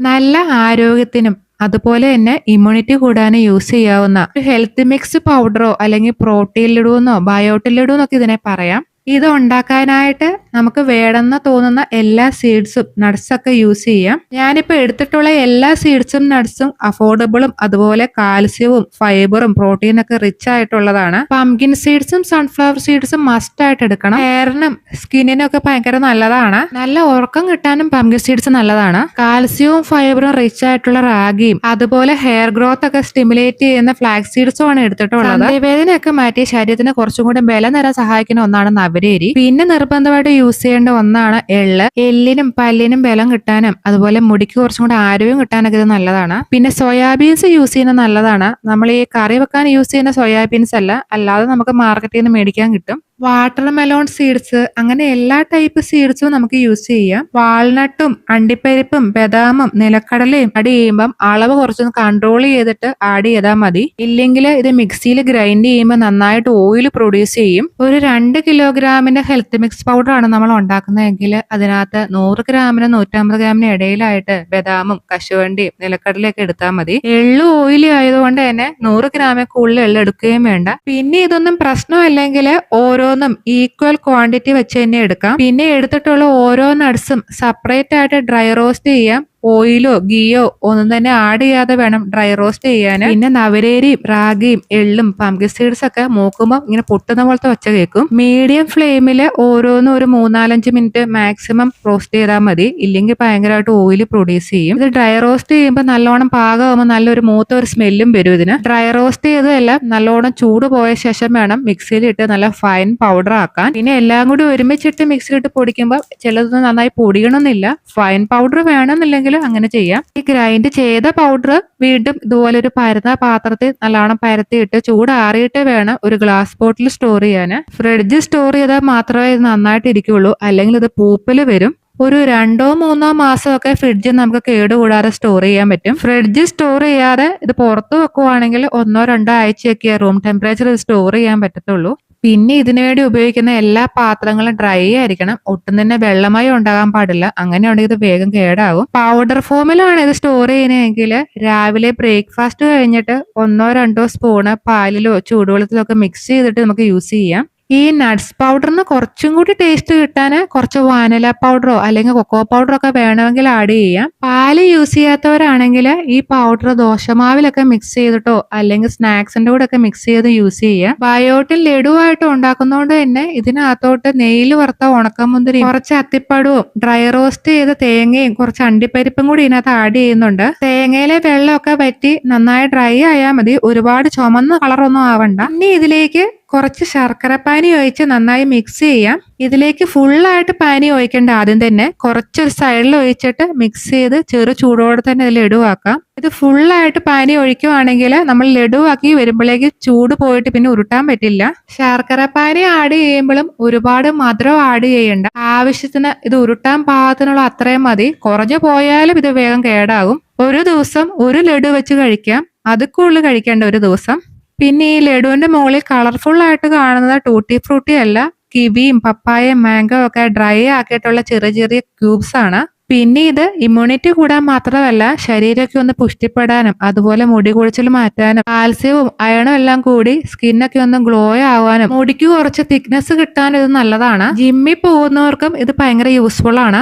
നല്ല ആരോഗ്യത്തിനും അതുപോലെ തന്നെ ഇമ്മ്യൂണിറ്റി കൂടാനും യൂസ് ചെയ്യാവുന്ന ഒരു ഹെൽത്ത് മിക്സ് പൗഡറോ അല്ലെങ്കിൽ പ്രോട്ടീൻ ലഡുവെന്നോ ബയോട്ടിൻ ലഡുവെന്നൊക്കെ ഇതിനെ പറയാം. ഇത് ഉണ്ടാക്കാനായിട്ട് നമുക്ക് വേണമെന്ന് തോന്നുന്ന എല്ലാ സീഡ്സും നട്ട്സൊക്കെ യൂസ് ചെയ്യാം. ഞാനിപ്പോൾ എടുത്തിട്ടുള്ള എല്ലാ സീഡ്സും നട്ട്സും അഫോർഡബിളും അതുപോലെ കാൽസ്യവും ഫൈബറും പ്രോട്ടീനൊക്കെ റിച്ച് ആയിട്ടുള്ളതാണ്. പംകിൻ സീഡ്സും സൺഫ്ലവർ സീഡ്സും മസ്റ്റ് ആയിട്ട് എടുക്കണം. ഹെയറിനും സ്കിന്നിനും ഒക്കെ ഭയങ്കര നല്ലതാണ്. നല്ല ഉറക്കം കിട്ടാനും പംകിൻ സീഡ്സ് നല്ലതാണ്. കാൽസ്യവും ഫൈബറും റിച്ച് ആയിട്ടുള്ള റാഗിയും അതുപോലെ ഹെയർ ഗ്രോത്ത് ഒക്കെ സ്റ്റിമുലേറ്റ് ചെയ്യുന്ന ഫ്ലാക്സ് സീഡ്സും ആണ് എടുത്തിട്ടുള്ളത്. വേദനയൊക്കെ മാറ്റി ശരീരത്തിന് കുറച്ചും കൂടി ബലം തരാൻ സഹായിക്കുന്ന ഒന്നാണ് നവരേരി. പിന്നെ നിർബന്ധമായിട്ട് യൂസ് ചെയ്യേണ്ട ഒന്നാണ് എള്ള്. എല്ലിനും പല്ലിനും ബലം കിട്ടാനും അതുപോലെ മുടിക്ക് കുറച്ചും കൂടി ആരോഗ്യം കിട്ടാനൊക്കെ ഇത് നല്ലതാണ്. പിന്നെ സോയാബീൻസ് യൂസ് ചെയ്യുന്നത് നല്ലതാണ്. നമ്മൾ ഈ കറി വെക്കാൻ യൂസ് ചെയ്യുന്ന സോയാബീൻസ് അല്ല, അല്ലാതെ നമുക്ക് മാർക്കറ്റിൽ നിന്ന് മേടിക്കാൻ കിട്ടും. വാട്ടർ മെലോൺ സീഡ്സ്, അങ്ങനെ എല്ലാ ടൈപ്പ് സീഡ്സും നമുക്ക് യൂസ് ചെയ്യാം. വാൾനട്ടും അണ്ടിപ്പരിപ്പും ബദാമും നിലക്കടലയും ആഡ് ചെയ്യുമ്പം അളവ് കുറച്ചൊന്ന് കൺട്രോൾ ചെയ്തിട്ട് ആഡ് ചെയ്താൽ മതി. ഇല്ലെങ്കിൽ ഇത് മിക്സിയിൽ ഗ്രൈൻഡ് ചെയ്യുമ്പോൾ നന്നായിട്ട് ഓയിൽ പ്രൊഡ്യൂസ് ചെയ്യും. ഒരു 2 കിലോഗ്രാമിന്റെ ഹെൽത്ത് മിക്സ് പൗഡർ ആണ് നമ്മൾ ഉണ്ടാക്കുന്നതെങ്കിൽ അതിനകത്ത് 100 ഗ്രാമിനും 150 ഗ്രാമിനും ഇടയിലായിട്ട് ബദാമും കശുവണ്ടിയും നിലക്കടലയൊക്കെ എടുത്താൽ മതി. എള്ളു ഓയിലി ആയതുകൊണ്ട് തന്നെ 100 ഗ്രാമിൽ കൂടുതൽ എള്ള് എടുക്കുകയും വേണ്ട. പിന്നെ ഇതൊന്നും പ്രശ്നമല്ലെങ്കിൽ ഓരോന്നും ഈക്വൽ ക്വാണ്ടിറ്റി വെച്ച് തന്നെ എടുക്കാം. പിന്നെ എടുത്തിട്ടുള്ള ഓരോ നട്ട്സും സെപ്പറേറ്റ് ആയിട്ട് ഡ്രൈ റോസ്റ്റ് ചെയ്യാം. ഓയിലോ ഗീയോ ഒന്നും തന്നെ ആഡ് ചെയ്യാതെ വേണം ഡ്രൈ റോസ്റ്റ് ചെയ്യാൻ. പിന്നെ നവരേരിയും റാഗിയും എള്ളും പംകിൻ സീഡ്സ് ഒക്കെ മൂക്കുമ്പോൾ ഇങ്ങനെ പൊട്ടുന്ന പോലത്തെ ഒച്ച കേൾക്കും. മീഡിയം ഫ്ലെയിമിൽ ഓരോന്നും ഒരു 3-4 മിനിറ്റ് മാക്സിമം റോസ്റ്റ് ചെയ്താൽ മതി. ഇല്ലെങ്കിൽ ഭയങ്കരമായിട്ട് ഓയിൽ പ്രൊഡ്യൂസ് ചെയ്യും. ഇത് ഡ്രൈ റോസ്റ്റ് ചെയ്യുമ്പോൾ നല്ലോണം പാകമാകുമ്പോൾ നല്ലൊരു മൂത്ത ഒരു സ്മെല്ലും വരും ഇതിന്. ഡ്രൈ റോസ്റ്റ് ചെയ്തതെല്ലാം നല്ലോണം ചൂട് പോയ ശേഷം വേണം മിക്സിയിൽ ഇട്ട് നല്ല ഫൈൻ പൗഡർ ആക്കാൻ. പിന്നെ എല്ലാം കൂടി ഒരുമിച്ചിട്ട് മിക്സിയിലിട്ട് പൊടിക്കുമ്പോൾ ചിലതൊന്നും നന്നായി പൊടിയണമെന്നില്ല. ഫൈൻ പൗഡർ വേണമെന്നില്ലെങ്കിൽ അങ്ങനെ ചെയ്യാം. ഈ ഗ്രൈൻഡ് ചെയ്ത പൗഡർ വീണ്ടും ഇതുപോലെ ഒരു പരന്ന പാത്രത്തിൽ നല്ലോണം പരത്തിയിട്ട് ചൂടാറിയിട്ട് വേണം ഒരു ഗ്ലാസ് ബോട്ടിൽ സ്റ്റോർ ചെയ്യാൻ. ഫ്രിഡ്ജിൽ സ്റ്റോർ ചെയ്താൽ മാത്രമേ ഇത് നന്നായിട്ട് ഇരിക്കുള്ളൂ, അല്ലെങ്കിൽ ഇത് പൂപ്പല് വരും. ഒരു 2-3 മാസമൊക്കെ ഫ്രിഡ്ജിൽ നമുക്ക് കേടുകൂടാതെ സ്റ്റോർ ചെയ്യാൻ പറ്റും. ഫ്രിഡ്ജിൽ സ്റ്റോർ ചെയ്യാതെ ഇത് പുറത്ത് വെക്കുവാണെങ്കിൽ 1-2 ആഴ്ചയൊക്കെ റൂം ടെമ്പറേച്ചറിൽ സ്റ്റോർ ചെയ്യാൻ പറ്റത്തുള്ളൂ. പിന്നെ ഇതിനു വേണ്ടി ഉപയോഗിക്കുന്ന എല്ലാ പാത്രങ്ങളും ഡ്രൈ ആയിരിക്കണം. ഒട്ടും തന്നെ വെള്ളമയം ഉണ്ടാകാൻ പാടില്ല. അങ്ങനെയുണ്ടെങ്കിൽ ഇത് വേഗം കേടാകും. പൗഡർ ഫോമിലാണ് ഇത് സ്റ്റോർ ചെയ്യുന്നതെങ്കിൽ രാവിലെ ബ്രേക്ക്ഫാസ്റ്റ് കഴിഞ്ഞിട്ട് 1-2 സ്പൂണ് പാലിലോ ചൂടുവെള്ളത്തിലോ ഒക്കെ മിക്സ് ചെയ്തിട്ട് നമുക്ക് യൂസ് ചെയ്യാം. ഈ നട്ട്സ് പൗഡറിന് കുറച്ചും കൂടി ടേസ്റ്റ് കിട്ടാൻ കുറച്ച് വാനില പൗഡറോ അല്ലെങ്കിൽ കൊക്കോ പൗഡറോ ഒക്കെ വേണമെങ്കിൽ ആഡ് ചെയ്യാം. പാല് യൂസ് ചെയ്യാത്തവരാണെങ്കിൽ ഈ പൗഡർ ദോശമാവിലൊക്കെ മിക്സ് ചെയ്തിട്ടോ അല്ലെങ്കിൽ സ്നാക്സിന്റെ കൂടെ ഒക്കെ മിക്സ് ചെയ്ത് യൂസ് ചെയ്യാം. ബയോട്ടിൻ ലഡുവായിട്ട് ഉണ്ടാക്കുന്നതുകൊണ്ട് തന്നെ ഇതിനകത്തോട്ട് നെയ്യിൽ വറുത്ത ഉണക്കമുന്തിരിയും കുറച്ച് അത്തിപ്പഴവും ഡ്രൈ റോസ്റ്റ് ചെയ്ത തേങ്ങയും കുറച്ച് അണ്ടിപ്പരിപ്പും കൂടി ഇതിനകത്ത് ആഡ് ചെയ്യുന്നുണ്ട്. തേങ്ങയിലെ വെള്ളമൊക്കെ വറ്റി നന്നായി ഡ്രൈ ആയാൽ മതി. ഒരുപാട് ചുമന്ന കളറൊന്നും ആവണ്ട. ഇനി ഇതിലേക്ക് കുറച്ച് ശർക്കര പാനി ഒഴിച്ച് നന്നായി മിക്സ് ചെയ്യാം. ഇതിലേക്ക് ഫുള്ളായിട്ട് പാനി ഒഴിക്കേണ്ട. ആദ്യം തന്നെ കുറച്ചൊരു സൈഡിൽ ഒഴിച്ചിട്ട് മിക്സ് ചെയ്ത് ചെറു ചൂടോടെ തന്നെ ഇത് ലഡുവാക്കാം. ഇത് ഫുള്ളായിട്ട് പാനി ഒഴിക്കുവാണെങ്കിൽ നമ്മൾ ലഡുവാക്കി വരുമ്പോഴേക്ക് ചൂട് പോയിട്ട് പിന്നെ ഉരുട്ടാൻ പറ്റില്ല. ശർക്കര പാനി ആഡ് ചെയ്യുമ്പോഴും ഒരുപാട് മധുരം ആഡ് ചെയ്യണ്ട. ആവശ്യത്തിന് ഇത് ഉരുട്ടാൻ പാകത്തിനുള്ള അത്രയും മതി. കുറഞ്ഞു പോയാലും ഇത് വേഗം കേടാകും. ഒരു ദിവസം ഒരു ലഡു വെച്ച് കഴിക്കാം, അത് കൂടുതൽ കഴിക്കേണ്ട ഒരു ദിവസം. പിന്നെ ഈ ലഡുവിന്റെ മുകളിൽ കളർഫുൾ ആയിട്ട് കാണുന്നത് ടൂട്ടി ഫ്രൂട്ടി അല്ല, കിവിയും പപ്പായയും മാംഗോ ഒക്കെ ഡ്രൈ ആക്കിയിട്ടുള്ള ചെറിയ ചെറിയ ക്യൂബ്സ് ആണ്. പിന്നെ ഇത് ഇമ്മ്യൂണിറ്റി കൂടാൻ മാത്രമല്ല ശരീരമൊക്കെ ഒന്ന് പുഷ്ടിപ്പെടാനും അതുപോലെ മുടി കൊഴിച്ചിൽ മാറ്റാനും കാൽസ്യവും അയണും എല്ലാം കൂടി സ്കിന്നൊക്കെ ഒന്ന് ഗ്ലോ ആവാനും മുടിക്ക് കുറച്ച് തിക്നെസ് കിട്ടാനും ഇത് നല്ലതാണ്. ജിമ്മിൽ പോകുന്നവർക്കും ഇത് ഭയങ്കര യൂസ്ഫുൾ ആണ്.